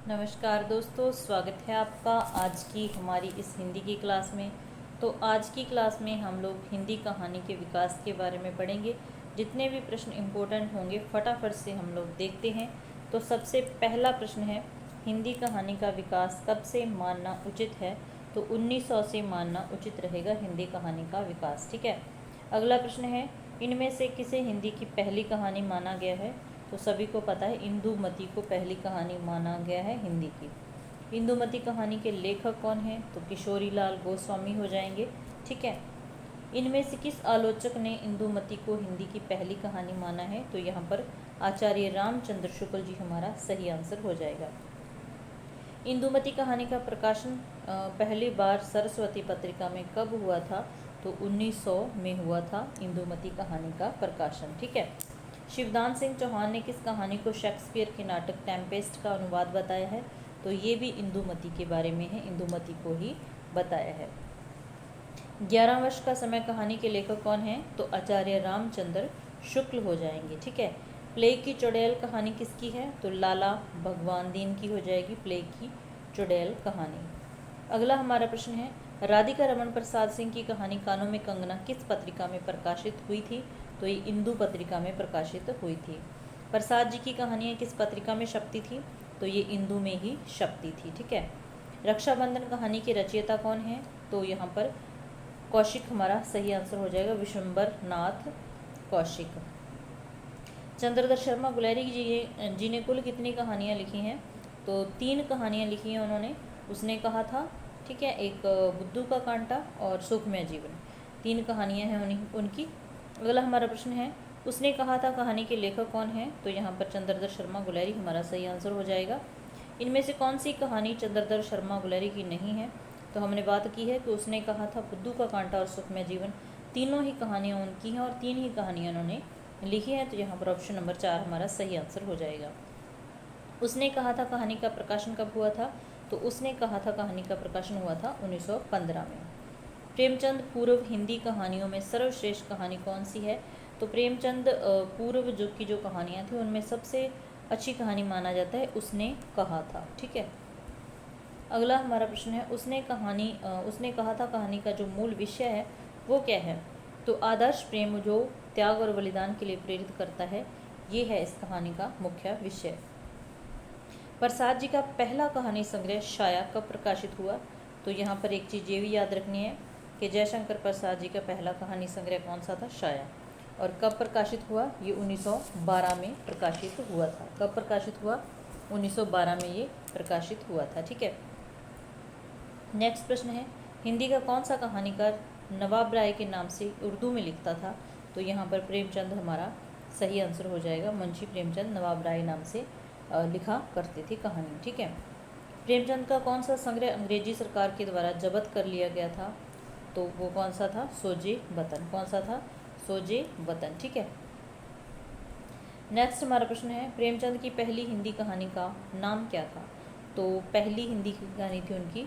नमस्कार दोस्तों, स्वागत है आपका आज की हमारी इस हिंदी की क्लास में। तो आज की क्लास में हम लोग हिंदी कहानी के विकास के बारे में पढ़ेंगे। जितने भी प्रश्न इम्पोर्टेंट होंगे फटाफट से हम लोग देखते हैं। तो सबसे पहला प्रश्न है, हिंदी कहानी का विकास कब से मानना उचित है? तो 1900 से मानना उचित रहेगा हिंदी कहानी का विकास। ठीक है। अगला प्रश्न है, इनमें से किसे हिंदी की पहली कहानी माना गया है? तो सभी को पता है इंदुमती को पहली कहानी माना गया है हिंदी की। इंदुमती कहानी के लेखक कौन हैं? तो किशोरीलाल गोस्वामी हो जाएंगे। ठीक है। इनमें से किस आलोचक ने इंदुमती को हिंदी की पहली कहानी माना है? तो यहाँ पर आचार्य रामचंद्र शुक्ल जी हमारा सही आंसर हो जाएगा। इंदुमती कहानी का प्रकाशन पहली बार सरस्वती पत्रिका में कब हुआ था? तो 1900 में हुआ था इंदुमती कहानी का प्रकाशन। ठीक है। शिवदान सिंह चौहान ने किस कहानी को शेक्सपियर के नाटक टेम्पेस्ट का अनुवाद बताया है? तो ये भी इंदुमती के बारे में है, इंदुमती को ही बताया है। 11 वर्ष का समय कहानी के लेखक कौन है? तो आचार्य रामचंद्र शुक्ल हो जाएंगे। ठीक है। प्लेग की चुड़ैल कहानी किसकी है? तो लाला भगवान दीन की हो जाएगी प्लेग की चुड़ैल कहानी। अगला हमारा प्रश्न है, राधिका रमन प्रसाद सिंह की कहानी कानों में कंगना किस पत्रिका में प्रकाशित हुई थी? तो ये इंदु पत्रिका में प्रकाशित हुई थी। प्रसाद जी की कहानियाँ किस पत्रिका में छपती थी? तो ये इंदु में ही छपती थी। ठीक है। रक्षाबंधन कहानी के रचयिता कौन है? तो यहाँ पर कौशिक हमारा सही आंसर हो जाएगा, विशंबर नाथ कौशिक। चंद्रधर शर्मा गुलेरी जी ने कुल कितनी कहानियाँ लिखी हैं? तो 3 कहानियाँ लिखी हैं उन्होंने। उसने कहा था, ठीक है, एक बुद्धू का कांटा और सुखमय जीवन, 3 कहानियाँ हैं उनकी। अगला हमारा प्रश्न है, उसने कहा था कहानी के लेखक कौन है? तो यहाँ पर चंद्रधर शर्मा गुलेरी हमारा सही आंसर हो जाएगा। इनमें से कौन सी कहानी चंद्रधर शर्मा गुलेरी की नहीं है? तो हमने बात की है कि उसने कहा था बुद्धू का कांटा और सुखमय जीवन, तीनों ही कहानियाँ उनकी हैं और 3 ही कहानियाँ उन्होंने लिखी है। तो यहाँ पर ऑप्शन नंबर 4 हमारा सही आंसर हो जाएगा। उसने कहा था कहानी का प्रकाशन कब हुआ था? तो उसने कहा था कहानी का प्रकाशन हुआ था 1915 में। प्रेमचंद पूर्व हिंदी कहानियों में सर्वश्रेष्ठ कहानी कौन सी है? तो प्रेमचंद पूर्व जो कहानियाँ थी उनमें सबसे अच्छी कहानी माना जाता है उसने कहा था। ठीक है। अगला हमारा प्रश्न है, उसने कहा था कहानी का जो मूल विषय है वो क्या है? तो आदर्श प्रेम जो त्याग और बलिदान के लिए प्रेरित करता है, ये है इस कहानी का मुख्य विषय। प्रसाद जी का पहला कहानी संग्रह शाया कब प्रकाशित हुआ? तो यहाँ पर एक चीज़ ये भी याद रखनी है कि जयशंकर प्रसाद जी का पहला कहानी संग्रह कौन सा था? शाया। और कब प्रकाशित हुआ? ये 1912 में प्रकाशित हुआ था। कब प्रकाशित हुआ? 1912 में ये प्रकाशित हुआ था। ठीक है। नेक्स्ट प्रश्न है, हिंदी का कौन सा कहानीकार नवाब राय के नाम से उर्दू में लिखता था? तो यहाँ पर प्रेमचंद हमारा सही आंसर हो जाएगा। मुंशी प्रेमचंद नवाब राय नाम से लिखा करते थे कहानी। ठीक है। प्रेमचंद का कौन सा संग्रह अंग्रेजी सरकार के द्वारा जब्त कर लिया गया था? तो वो कौन सा था? सोजे वतन। कौन सा था? सोजे वतन। ठीक है। नेक्स्ट हमारा प्रश्न है, प्रेमचंद की पहली हिंदी कहानी का नाम क्या था? तो पहली हिंदी की कहानी थी उनकी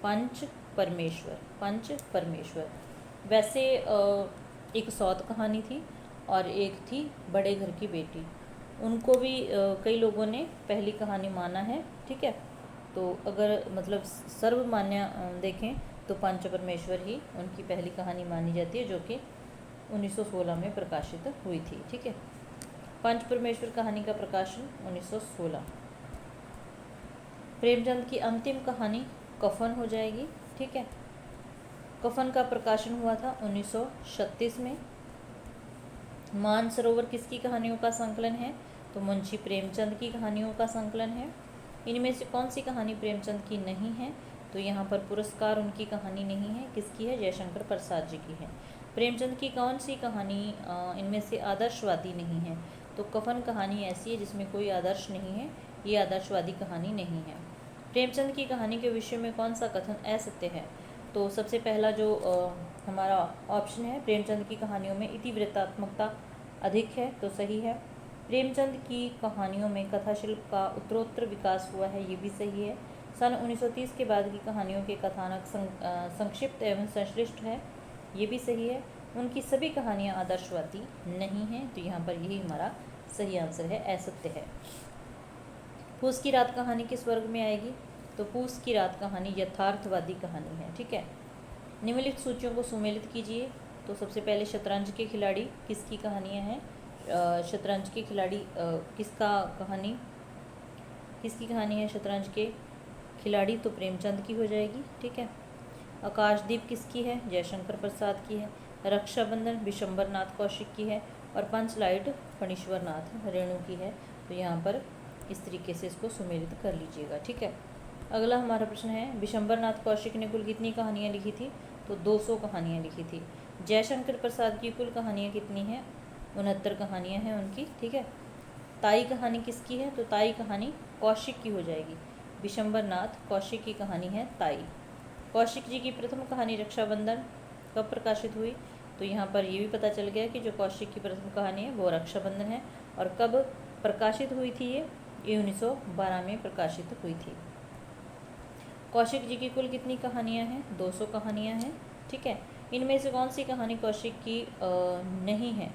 पंच परमेश्वर। पंच परमेश्वर। वैसे एक सौत कहानी थी और एक थी बड़े घर की बेटी। उनको भी कई लोगों ने पहली कहानी माना है। ठीक है। तो अगर मतलब सर्वमान्य देखें तो पंच परमेश्वर ही उनकी पहली कहानी मानी जाती है, जो कि 1916 में प्रकाशित हुई थी। ठीक है। पंच परमेश्वर कहानी का प्रकाशन 1916। प्रेमचंद की अंतिम कहानी कफन हो जाएगी। ठीक है। कफन का प्रकाशन हुआ था 1936 में। मानसरोवर किसकी कहानियों का संकलन है? तो मुंशी प्रेमचंद की कहानियों का संकलन है। इनमें से कौन सी कहानी प्रेमचंद की नहीं है? तो यहाँ पर पुरस्कार उनकी कहानी नहीं है। किसकी है? जयशंकर प्रसाद जी की है। प्रेमचंद की कौन सी कहानी इनमें से आदर्शवादी नहीं है? तो कफन कहानी ऐसी है जिसमें कोई आदर्श नहीं है, ये आदर्शवादी कहानी नहीं है। प्रेमचंद की कहानी के विषय में कौन सा कथन असत्य है? तो सबसे पहला जो हमारा ऑप्शन है, प्रेमचंद की कहानियों में इतिवृत्तात्मकता अधिक है, तो सही है। प्रेमचंद की कहानियों में कथाशिल्प का उत्तरोत्तर विकास हुआ है, ये भी सही है। सन 1930 के बाद की कहानियों के कथानक संक्षिप्त एवं संश्लिष्ट है, ये भी सही है। उनकी सभी कहानियाँ आदर्शवादी नहीं हैं, तो यहाँ पर यही हमारा सही आंसर है, असत्य है। पूस की रात कहानी किस वर्ग में आएगी? तो पूस की रात कहानी यथार्थवादी कहानी है। ठीक है, निम्नलिखित सूचियों को सुमेलित कीजिए। तो सबसे पहले शतरंज के खिलाड़ी किसकी कहानियाँ हैं? शतरंज के खिलाड़ी किसकी कहानी है शतरंज के खिलाड़ी? तो प्रेमचंद की हो जाएगी। ठीक है, आकाशदीप किसकी है? जयशंकर प्रसाद की है। रक्षाबंधन विशंबर नाथ कौशिक की है। और पंचलाइट फणीश्वर नाथ रेणु की है। तो यहाँ पर इस तरीके से इसको सुमेलित कर लीजिएगा। ठीक है, अगला हमारा प्रश्न है, विशंबर नाथ कौशिक ने कुल कितनी कहानियाँ लिखी थी? तो 200 कहानियाँ लिखी थी। जयशंकर प्रसाद की कुल कहानियाँ कितनी हैं? 69 कहानियाँ हैं उनकी। ठीक है, ताई कहानी किसकी है? तो ताई कहानी कौशिक की हो जाएगी। विशंबर नाथ कौशिक की कहानी है ताई। कौशिक जी की प्रथम कहानी रक्षाबंधन कब प्रकाशित हुई? तो यहाँ पर ये भी पता चल गया कि जो कौशिक की प्रथम कहानी है वो रक्षाबंधन है। और कब प्रकाशित हुई थी ये 1912 में प्रकाशित हुई थी। कौशिक जी की कुल कितनी कहानियाँ हैं? 200 कहानियाँ हैं। ठीक है, इनमें से कौन सी कहानी कौशिक की नहीं है?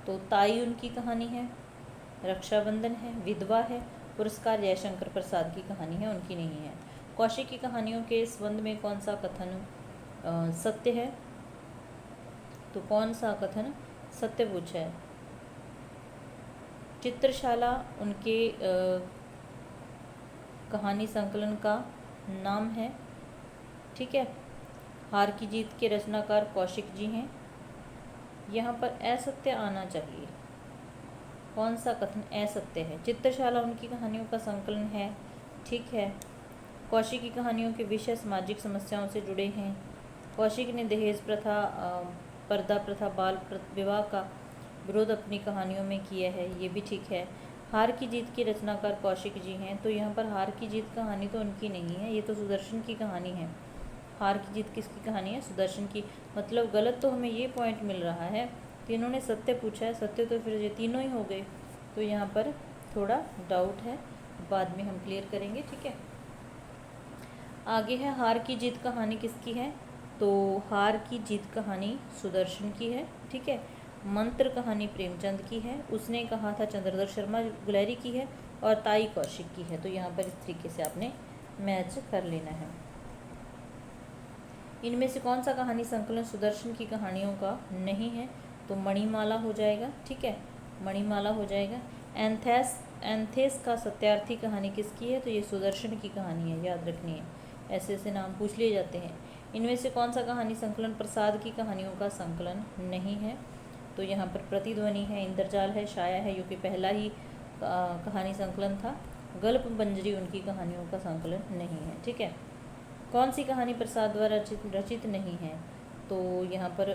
तो ताई उनकी कहानी है, रक्षाबंधन है, विधवा है, पुरस्कार जयशंकर प्रसाद की कहानी है, उनकी नहीं है। कौशिक की कहानियों के संबंध में कौन सा कथन सत्य है? तो कौन सा कथन सत्य पूछा है? चित्रशाला उनके कहानी संकलन का नाम है। ठीक है, हार की जीत के रचनाकार कौशिक जी हैं। यहाँ पर असत्य आना चाहिए। कौन सा कथन असत्य है? चित्रशाला उनकी कहानियों का संकलन है। ठीक है, कौशिक की कहानियों के विषय सामाजिक समस्याओं से जुड़े हैं। कौशिक ने दहेज प्रथा, पर्दा प्रथा, बाल विवाह का विरोध अपनी कहानियों में किया है, ये भी ठीक है। हार की जीत के रचनाकार कौशिक जी हैं। तो यहाँ पर हार की जीत कहानी तो उनकी नहीं है, ये तो सुदर्शन की कहानी है। हार की जीत किसकी कहानी है? सुदर्शन की। मतलब गलत तो हमें ये पॉइंट मिल रहा है कि इन्होंने सत्य पूछा है, सत्य तो फिर ये तीनों ही हो गए। तो यहाँ पर थोड़ा डाउट है, बाद में हम क्लियर करेंगे। ठीक है, आगे है हार की जीत कहानी किसकी है? तो हार की जीत कहानी सुदर्शन की है। ठीक है, मंत्र कहानी प्रेमचंद की है, उसने कहा था चंद्रधर शर्मा गुलेरी की है, और ताई कौशिक की है। तो यहाँ पर इस तरीके से आपने मैच कर लेना है। इनमें से कौन सा कहानी संकलन सुदर्शन की कहानियों का नहीं है? तो मणिमाला हो जाएगा। ठीक है, मणिमाला हो जाएगा। एंथेस का सत्यार्थी कहानी किसकी है? तो ये सुदर्शन की कहानी है, याद रखनी है, ऐसे ऐसे नाम पूछ लिए जाते हैं। इनमें से कौन सा कहानी संकलन प्रसाद की कहानियों का संकलन नहीं है? तो यहाँ पर प्रतिध्वनि है, इंद्रजाल है, छाया है, जो कि पहला ही कहानी संकलन था। गल्प मंजरी उनकी कहानियों का संकलन नहीं है। ठीक है, कौन सी कहानी प्रसाद द्वारा रचित नहीं है? तो यहाँ पर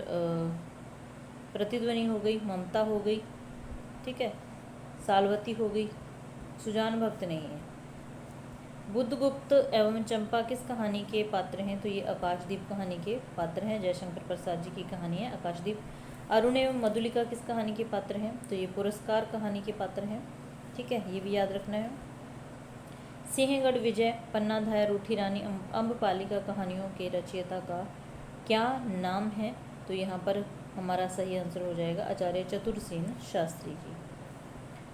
प्रतिध्वनि हो गई, ममता हो गई, ठीक है, सालवती हो गई, सुजान भक्त नहीं है। बुद्धगुप्त एवं चंपा किस कहानी के पात्र हैं? तो ये आकाशदीप कहानी के पात्र हैं। जयशंकर प्रसाद जी की कहानी है आकाशदीप। अरुण एवं मधुलिका किस कहानी के पात्र हैं? तो ये पुरस्कार कहानी के पात्र हैं। ठीक है, ये भी याद रखना है। सिंहगढ़ विजय, पन्नाधाय, रूठी रानी, अम्बपालिका कहानियों के रचयिता का क्या नाम है? तो यहाँ पर हमारा सही आंसर हो जाएगा आचार्य चतुरसेन शास्त्री जी।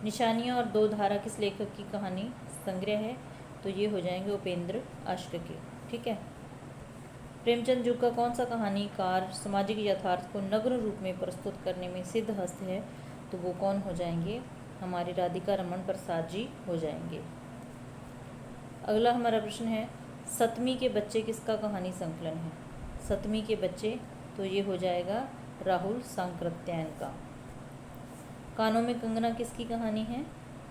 निशानियाँ और दो धारा किस लेखक की कहानी संग्रह है? तो ये हो जाएंगे उपेंद्र आश्क के। ठीक है, प्रेमचंद जुग का कौन सा कहानीकार सामाजिक यथार्थ को नग्न रूप में प्रस्तुत करने में सिद्धहस्त है? तो वो कौन हो जाएंगे? हमारी राधिका रमन प्रसाद जी हो जाएंगे। अगला हमारा प्रश्न है, सतमी के बच्चे किसका कहानी संकलन है? सतमी के बच्चे, तो ये हो जाएगा राहुल सांकृत्यायन का। कानों में कंगना किसकी कहानी है?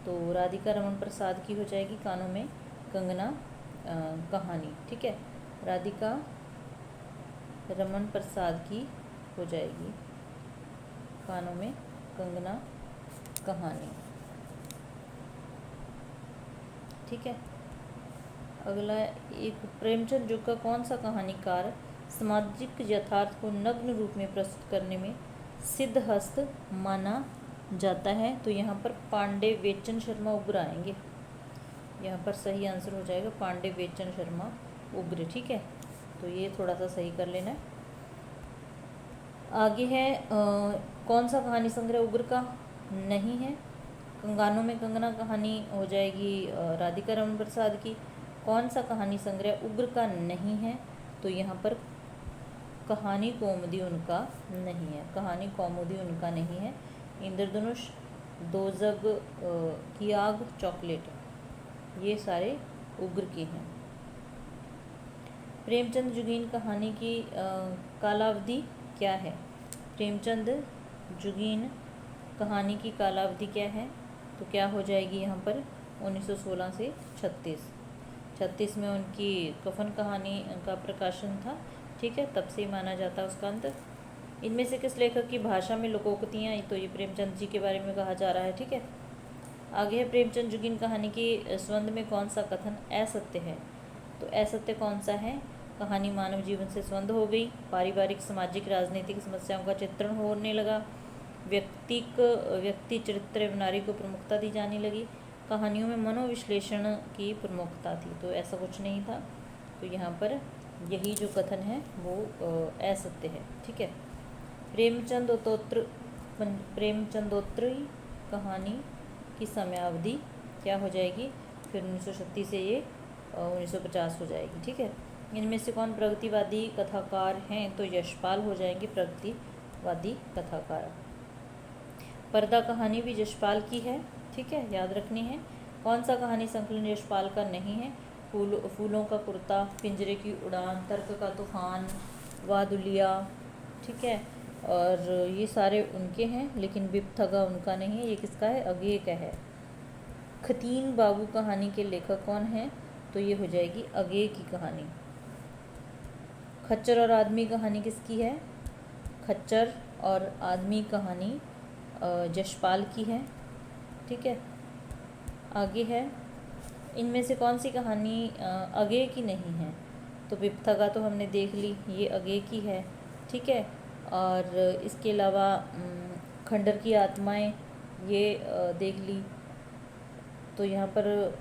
तो राधिका रमन प्रसाद की हो जाएगी कानों में कंगना कहानी। ठीक है, राधिका रमन प्रसाद की हो जाएगी कानों में कंगना कहानी। ठीक है, अगला एक, प्रेमचंद जुग का कौन सा कहानीकार सामाजिक यथार्थ को नग्न रूप में प्रस्तुत करने में सिद्धहस्त माना जाता है? तो यहाँ पर पांडे वेचन शर्मा उग्र आएंगे। यहाँ पर सही आंसर हो जाएगा पांडे वेचन शर्मा उग्र। ठीक है, तो ये थोड़ा सा सही कर लेना है। आगे है कौन सा कहानी संग्रह उग्र का नहीं है? कंगानों में कंगना कहानी हो जाएगी राधिका रमन प्रसाद की। कौन सा कहानी संग्रह उग्र का नहीं है, तो यहाँ पर कहानी कौमुदी उनका नहीं है, कहानी कौमुदी उनका नहीं है। इंद्रधनुष, दो जग की आग, चॉकलेट, ये सारे उग्र के हैं। प्रेमचंद जुगीन कहानी की कालावधि क्या है? प्रेमचंद जुगीन कहानी की कालावधि क्या है? तो क्या हो जाएगी यहाँ पर 1916 से 36 में उनकी कफन कहानी का प्रकाशन था, ठीक है, तब से माना जाता है उसका अंत। इनमें से किस लेखक की भाषा में लोकोक्तियाँ, तो ये प्रेमचंद जी के बारे में कहा जा रहा है, ठीक है। आगे है प्रेमचंद जुगीन कहानी की स्वंद में कौन सा कथन असत्य है? तो असत्य कौन सा है? कहानी मानव जीवन से स्वंद हो गई, पारिवारिक सामाजिक राजनीतिक समस्याओं का चित्रण होने लगा, व्यक्ति चरित्र नारी को प्रमुखता दी जाने लगी, कहानियों में मनोविश्लेषण की प्रमुखता थी, तो ऐसा कुछ नहीं था। तो यहाँ पर यही जो कथन है वो असत्य है, ठीक है। प्रेमचंदोत्तरी कहानी की समयावधि क्या हो जाएगी? फिर 1936 से ये 1950 हो जाएगी, ठीक है। इनमें से कौन प्रगतिवादी कथाकार हैं? तो यशपाल हो जाएंगे प्रगतिवादी कथाकार। पर्दा कहानी भी यशपाल की है, ठीक है, याद रखनी है। कौन सा कहानी संकलन यशपाल का नहीं है? फूलों का कुर्ता, पिंजरे की उड़ान, तर्क का तूफान, वादुलिया, ठीक है, और ये सारे उनके हैं, लेकिन बिपथगा उनका नहीं है। ये किसका है? अगेय का है। खतीन बाबू कहानी के लेखक कौन है? तो ये हो जाएगी अगेय की कहानी। खच्चर और आदमी कहानी किसकी है? खच्चर और आदमी कहानी यशपाल की है, ठीक है। आगे है, इनमें से कौन सी कहानी अगेय की नहीं है? तो बिपथगा तो हमने देख ली, ये अगेय की है, ठीक है। और इसके अलावा खंडर की आत्माएं, ये देख ली। तो यहाँ पर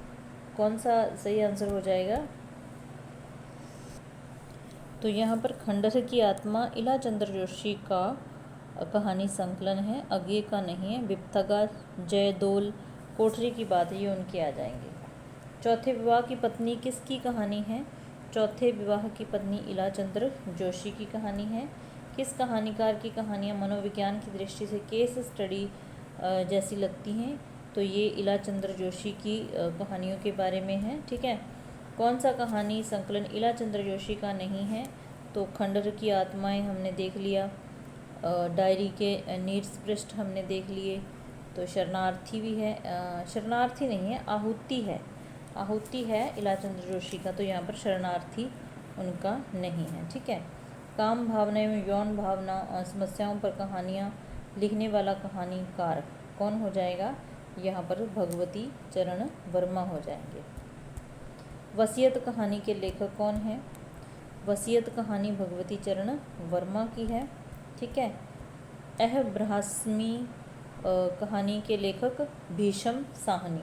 कौन सा सही आंसर हो जाएगा? तो यहाँ पर खंडर की आत्मा इला चंद्र जोशी का कहानी संकलन है, अगेय का नहीं है। बिपथगा, जयदोल, कोठरी की बात, ये उनके आ जाएंगे। चौथे विवाह की पत्नी किसकी कहानी है? चौथे विवाह की पत्नी इला चंद्र जोशी की कहानी है। किस कहानीकार की कहानियाँ मनोविज्ञान की दृष्टि से केस स्टडी जैसी लगती हैं? तो ये इला चंद्र जोशी की कहानियों के बारे में है, ठीक है। कौन सा कहानी संकलन इला चंद्र जोशी का नहीं है? तो खंडर की आत्माएं हमने देख लिया, डायरी के नीड्स पृष्ठ हमने देख लिए। तो शरणार्थी भी है, शरणार्थी नहीं है, आहुति है इला चंद्र जोशी का, तो यहाँ पर शरणार्थी उनका नहीं है, ठीक है। काम भावना एवं यौन भावना समस्याओं पर कहानियाँ लिखने वाला कहानीकार कौन हो जाएगा? यहाँ पर भगवती चरण वर्मा हो जाएंगे। वसीयत कहानी के लेखक कौन है? वसीयत कहानी भगवती चरण वर्मा की है, ठीक है। ब्रह्मास्मि कहानी के लेखक भीष्म साहनी।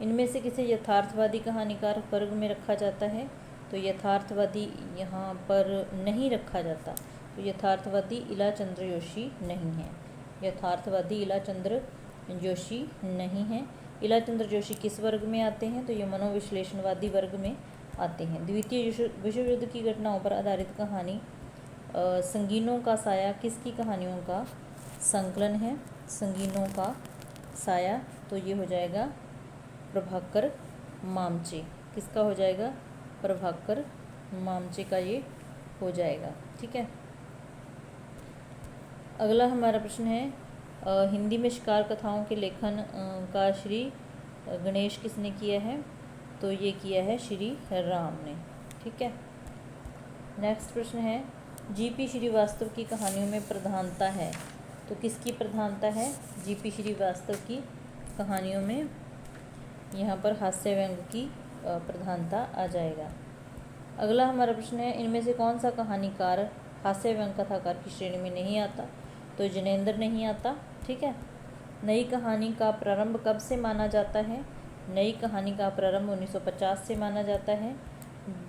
इनमें से किसे यथार्थवादी कहानीकार वर्ग में रखा जाता है? तो यथार्थवादी यहाँ पर नहीं रखा जाता, तो यथार्थवादी इला चंद्र जोशी नहीं है, यथार्थवादी इला चंद्र जोशी नहीं है। इला चंद्र जोशी किस वर्ग में आते हैं? तो ये मनोविश्लेषणवादी वर्ग में आते हैं। द्वितीय विश्व युद्ध की घटनाओं पर आधारित कहानी संगीनों का साया किसकी कहानियों का संकलन है? संगीनों का साया, तो ये हो जाएगा प्रभाकर मामचे। किसका हो जाएगा? प्रभाकर मामचे का ये हो जाएगा, ठीक है। अगला हमारा प्रश्न है, हिंदी में शिकार कथाओं के लेखन का श्री गणेश किसने किया है? तो ये किया है श्री राम ने, ठीक है। नेक्स्ट प्रश्न है, जीपी श्रीवास्तव की कहानियों में प्रधानता है, तो किसकी प्रधानता है? जीपी श्रीवास्तव की कहानियों में यहाँ पर हास्य व्यंग की प्रधानता आ जाएगा। अगला हमारा प्रश्न है, इनमें से कौन सा कहानीकार हास्य व्यंग कथाकार की श्रेणी में नहीं आता? तो जिनेंद्र नहीं आता, ठीक है। नई कहानी का प्रारंभ कब से माना जाता है? नई कहानी का प्रारंभ 1950 से माना जाता है।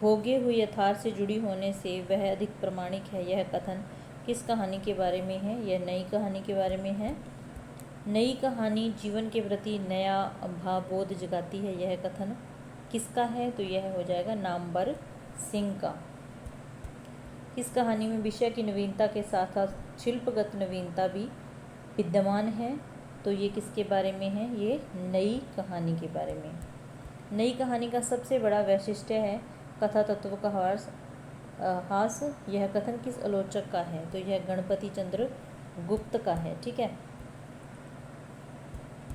भोगे हुए यथार्थ से जुड़ी होने से वह अधिक प्रमाणिक है, यह कथन किस कहानी के बारे में है? यह नई कहानी के बारे में है। नई कहानी जीवन के प्रति नया भावबोध जगाती है, यह कथन किसका है? तो यह हो जाएगा नामवर सिंह का। इस कहानी में विषय की नवीनता के साथ साथ शिल्पगत नवीनता भी विद्यमान है। तो ये किसके बारे में है? ये नई कहानी के बारे में। नई कहानी का सबसे बड़ा वैशिष्ट्य है कथा तत्व का हास। यह कथन किस आलोचक का है? तो यह गणपति चंद्र गुप्त का है। ठीक है,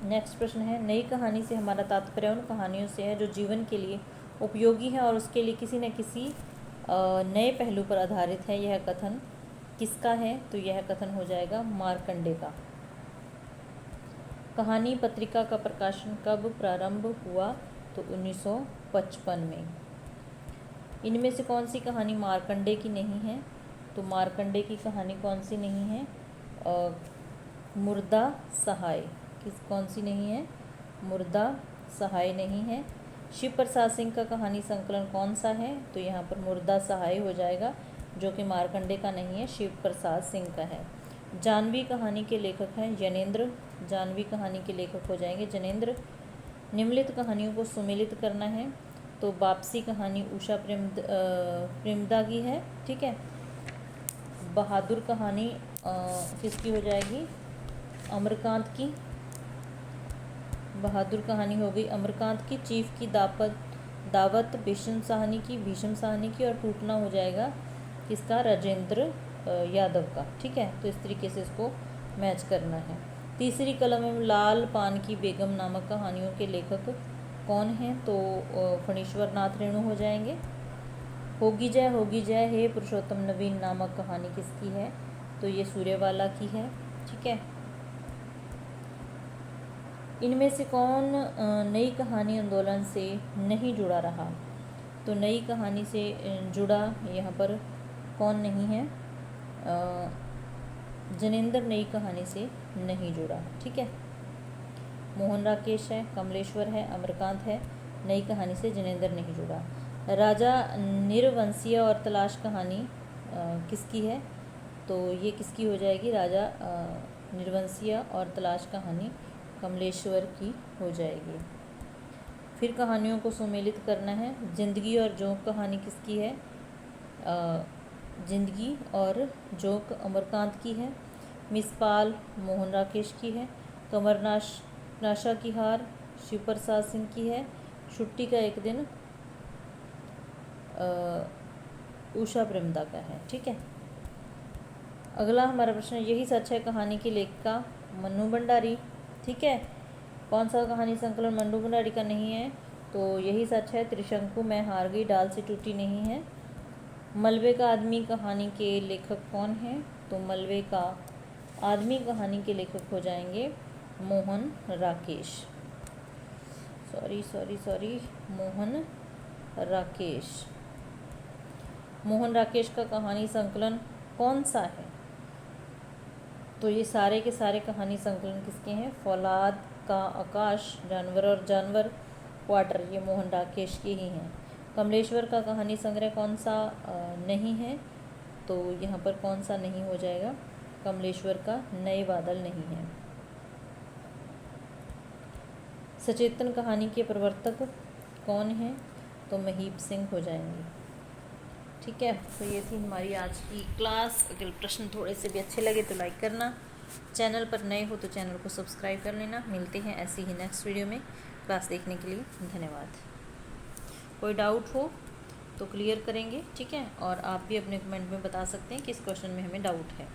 नेक्स्ट प्रश्न है, नई कहानी से हमारा तात्पर्य उन कहानियों से है जो जीवन के लिए उपयोगी है और उसके लिए किसी न किसी नए पहलू पर आधारित है। यह कथन किसका है? तो यह कथन हो जाएगा मार्कंडे का। कहानी पत्रिका का प्रकाशन कब प्रारंभ हुआ? तो 1955 में। इनमें से कौन सी कहानी मार्कंडे की नहीं है? तो मार्कंडे की कहानी कौन सी नहीं है? मुर्दा सहाय। कौन सी नहीं है? मुर्दा सहाय नहीं है। शिव प्रसाद सिंह का कहानी संकलन कौन सा है? तो यहाँ पर मुर्दा सहाय हो जाएगा, जो कि मार्कंडे का नहीं है, शिव प्रसाद सिंह का है। जानवी कहानी के लेखक हैं जनेंद्र। जानवी कहानी के लेखक हो जाएंगे जनेंद्र। निम्नलिखित कहानियों को सुमेलित करना है। तो वापसी कहानी उषा प्रेमदा की है। ठीक है, बहादुर कहानी किसकी हो जाएगी? अमरकांत की। बहादुर कहानी हो गई अमरकांत की। चीफ की दावत भीष्म साहनी की। और टूटना हो जाएगा किसका? राजेंद्र यादव का। ठीक है, तो इस तरीके से इसको मैच करना है। तीसरी कलम में लाल पान की बेगम नामक कहानियों के लेखक कौन हैं? तो फणीश्वर नाथ रेणु हो जाएंगे। होगी जय हे पुरुषोत्तम नवीन नामक कहानी किसकी है? तो ये सूर्यवाला की है। ठीक है, इनमें से कौन नई कहानी आंदोलन से नहीं जुड़ा रहा? तो नई कहानी से जुड़ा यहाँ पर कौन नहीं है? जनेंद्र नई कहानी से नहीं जुड़ा। ठीक है, मोहन राकेश है, कमलेश्वर है, अमरकांत है। नई कहानी से जनेंद्र नहीं जुड़ा। राजा निरवंशीय और तलाश कहानी किसकी है? तो ये किसकी हो जाएगी? राजा निरवंशीय और तलाश कहानी कमलेश्वर की हो जाएगी। फिर कहानियों को सुमेलित करना है। जिंदगी और जोंक कहानी किसकी है? जिंदगी और जोंक अमरकांत की है। मिसपाल मोहन राकेश की है। कमरनाशा की हार शिव प्रसाद सिंह की है। छुट्टी का एक दिन उषा प्रेमदा का है। ठीक है, अगला हमारा प्रश्न, यही सच है कहानी की लेखिका मन्नू भंडारी। ठीक है, कौन सा कहानी संकलन मन्नू भंडारी का नहीं है? तो यही सच है त्रिशंकु मैं हार गई डाल से टूटी नहीं है। मलबे का आदमी कहानी के लेखक कौन है? तो मलबे का आदमी कहानी के लेखक हो जाएंगे मोहन राकेश। सॉरी मोहन राकेश का कहानी संकलन कौन सा है? तो ये सारे के सारे कहानी संकलन किसके हैं? फौलाद का आकाश, जानवर और जानवर, क्वार्टर, ये मोहन राकेश के ही हैं। कमलेश्वर का कहानी संग्रह कौन सा नहीं है? तो यहाँ पर कौन सा नहीं हो जाएगा? कमलेश्वर का नए बादल नहीं है। सचेतन कहानी के प्रवर्तक कौन हैं? तो महीप सिंह हो जाएंगे। ठीक है, तो ये थी हमारी आज की क्लास। अगर प्रश्न थोड़े से भी अच्छे लगे तो लाइक करना, चैनल पर नए हो तो चैनल को सब्सक्राइब कर लेना। मिलते हैं ऐसी ही नेक्स्ट वीडियो में। क्लास देखने के लिए धन्यवाद। कोई डाउट हो तो क्लियर करेंगे। ठीक है, और आप भी अपने कमेंट में बता सकते हैं किस क्वेश्चन में हमें डाउट है।